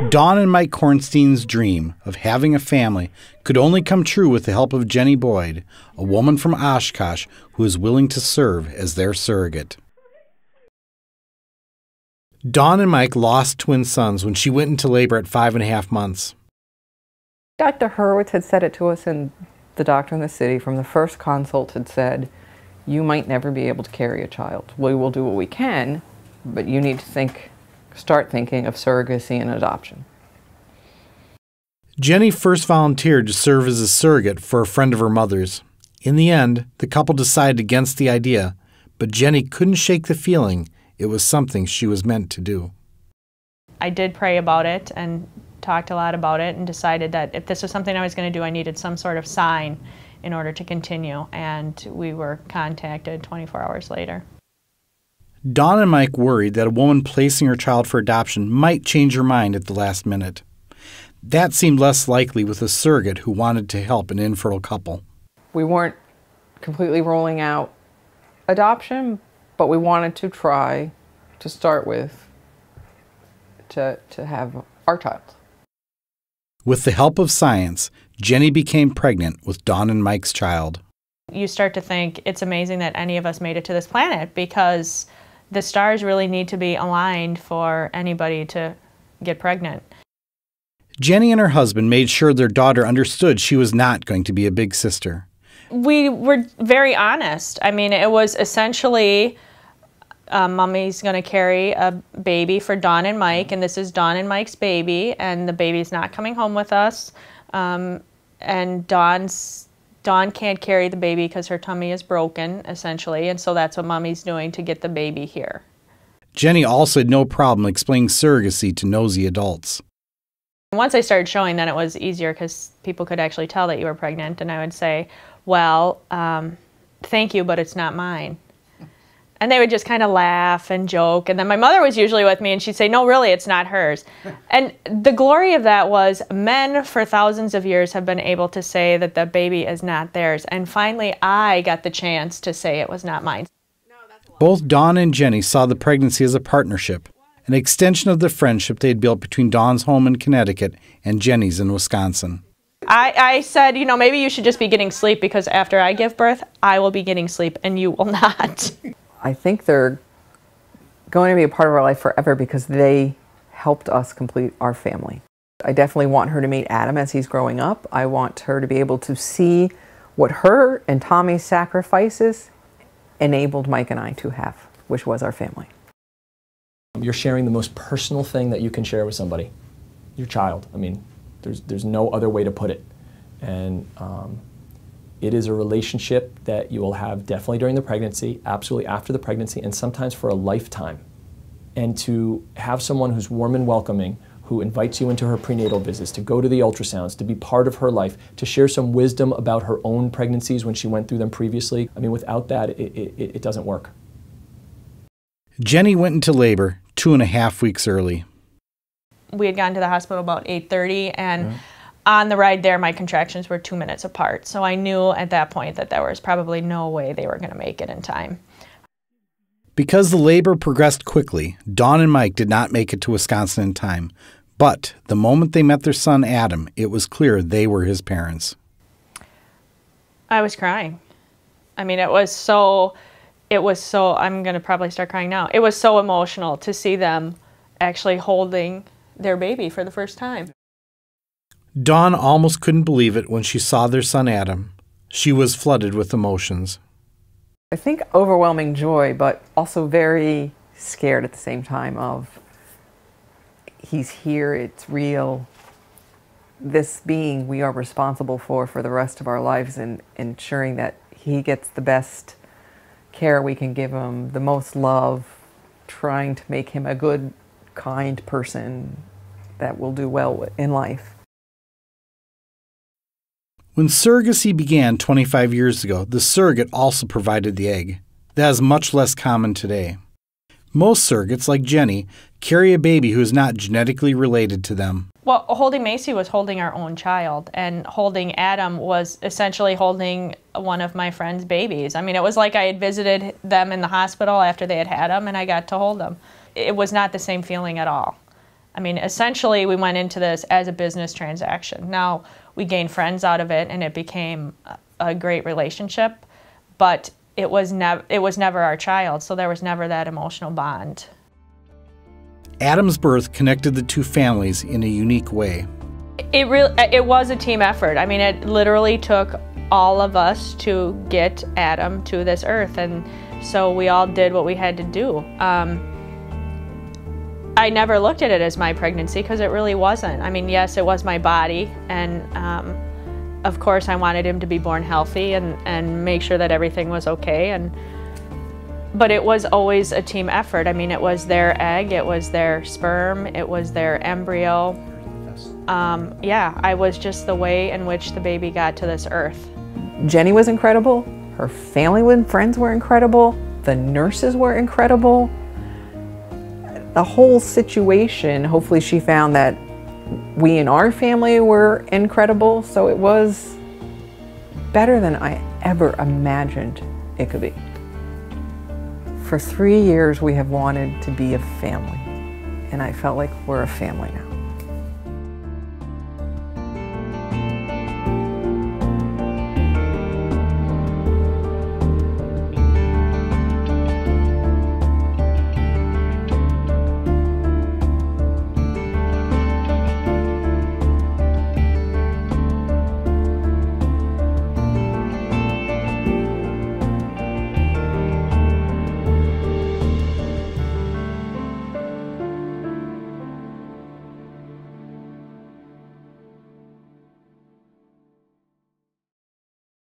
Dawn and Mike Kornstein's dream of having a family could only come true with the help of Jenny Boyd, a woman from Oshkosh who is willing to serve as their surrogate. Dawn and Mike lost twin sons when she went into labor at 5.5 months. Dr. Hurwitz had said it to us, and the doctor in the city from the first consult had said, you might never be able to carry a child. We will do what we can, but you need to start thinking of surrogacy and adoption. Jenny first volunteered to serve as a surrogate for a friend of her mother's. In the end, the couple decided against the idea, but Jenny couldn't shake the feeling it was something she was meant to do. I did pray about it and talked a lot about it and decided that if this was something I was going to do, I needed some sort of sign in order to continue, and we were contacted 24 hours later. Dawn and Mike worried that a woman placing her child for adoption might change her mind at the last minute. That seemed less likely with a surrogate who wanted to help an infertile couple. We weren't completely rolling out adoption, but we wanted to try to start with to have our child. With the help of science, Jenny became pregnant with Dawn and Mike's child. You start to think it's amazing that any of us made it to this planet, because the stars really need to be aligned for anybody to get pregnant. Jenny and her husband made sure their daughter understood she was not going to be a big sister. We were very honest. I mean, it was essentially, Mommy's going to carry a baby for Dawn and Mike, and this is Dawn and Mike's baby, and the baby's not coming home with us. And Dawn can't carry the baby because her tummy is broken, essentially, and so that's what Mommy's doing to get the baby here. Jenny also had no problem explaining surrogacy to nosy adults. Once I started showing, then it was easier because people could actually tell that you were pregnant, and I would say, well, thank you, but it's not mine. And they would just kind of laugh and joke, and then my mother was usually with me, and she'd say, no, really, it's not hers. And the glory of that was men for thousands of years have been able to say that the baby is not theirs, and finally I got the chance to say it was not mine. Both Dawn and Jenny saw the pregnancy as a partnership, an extension of the friendship they had built between Dawn's home in Connecticut and Jenny's in Wisconsin. I said, you know, maybe you should just be getting sleep, because after I give birth, I will be getting sleep and you will not. I think they're going to be a part of our life forever because they helped us complete our family. I definitely want her to meet Adam as he's growing up. I want her to be able to see what her and Tommy's sacrifices enabled Mike and I to have, which was our family. You're sharing the most personal thing that you can share with somebody, your child. I mean, there's no other way to put it. And it is a relationship that you will have definitely during the pregnancy, absolutely after the pregnancy, and sometimes for a lifetime. And to have someone who's warm and welcoming, who invites you into her prenatal visits, to go to the ultrasounds, to be part of her life, to share some wisdom about her own pregnancies when she went through them previously. I mean, without that, it doesn't work. Jenny went into labor 2.5 weeks early. We had gotten to the hospital about 8:30, and on the ride there, my contractions were 2 minutes apart. So I knew at that point that there was probably no way they were going to make it in time. Because the labor progressed quickly, Dawn and Mike did not make it to Wisconsin in time. But the moment they met their son, Adam, it was clear they were his parents. I was crying. I mean, it was so, I'm going to probably start crying now. It was so emotional to see them actually holding their baby for the first time. Dawn almost couldn't believe it when she saw their son Adam. She was flooded with emotions. I think overwhelming joy, but also very scared at the same time of, he's here, it's real. This being we are responsible for the rest of our lives, and ensuring that he gets the best care we can give him, the most love, trying to make him a good, kind person that will do well in life. When surrogacy began 25 years ago, the surrogate also provided the egg. That is much less common today. Most surrogates, like Jenny, carry a baby who is not genetically related to them. Well, holding Macy was holding our own child, and holding Adam was essentially holding one of my friend's babies. I mean, it was like I had visited them in the hospital after they had had him, and I got to hold them. It was not the same feeling at all. I mean, essentially, we went into this as a business transaction. Now, we gained friends out of it, and it became a great relationship, but it was never our child, so there was never that emotional bond. Adam's birth connected the two families in a unique way. It was a team effort. I mean, it literally took all of us to get Adam to this earth, and so we all did what we had to do. I never looked at it as my pregnancy because it really wasn't. I mean, yes, it was my body, and of course I wanted him to be born healthy and make sure that everything was okay. But it was always a team effort. I mean, it was their egg, it was their sperm, it was their embryo. Yeah, I was just the way in which the baby got to this earth. Jenny was incredible. Her family and friends were incredible. The nurses were incredible. The whole situation, hopefully she found that we in our family were incredible, so it was better than I ever imagined it could be. For 3 years we have wanted to be a family, and I felt like we're a family now.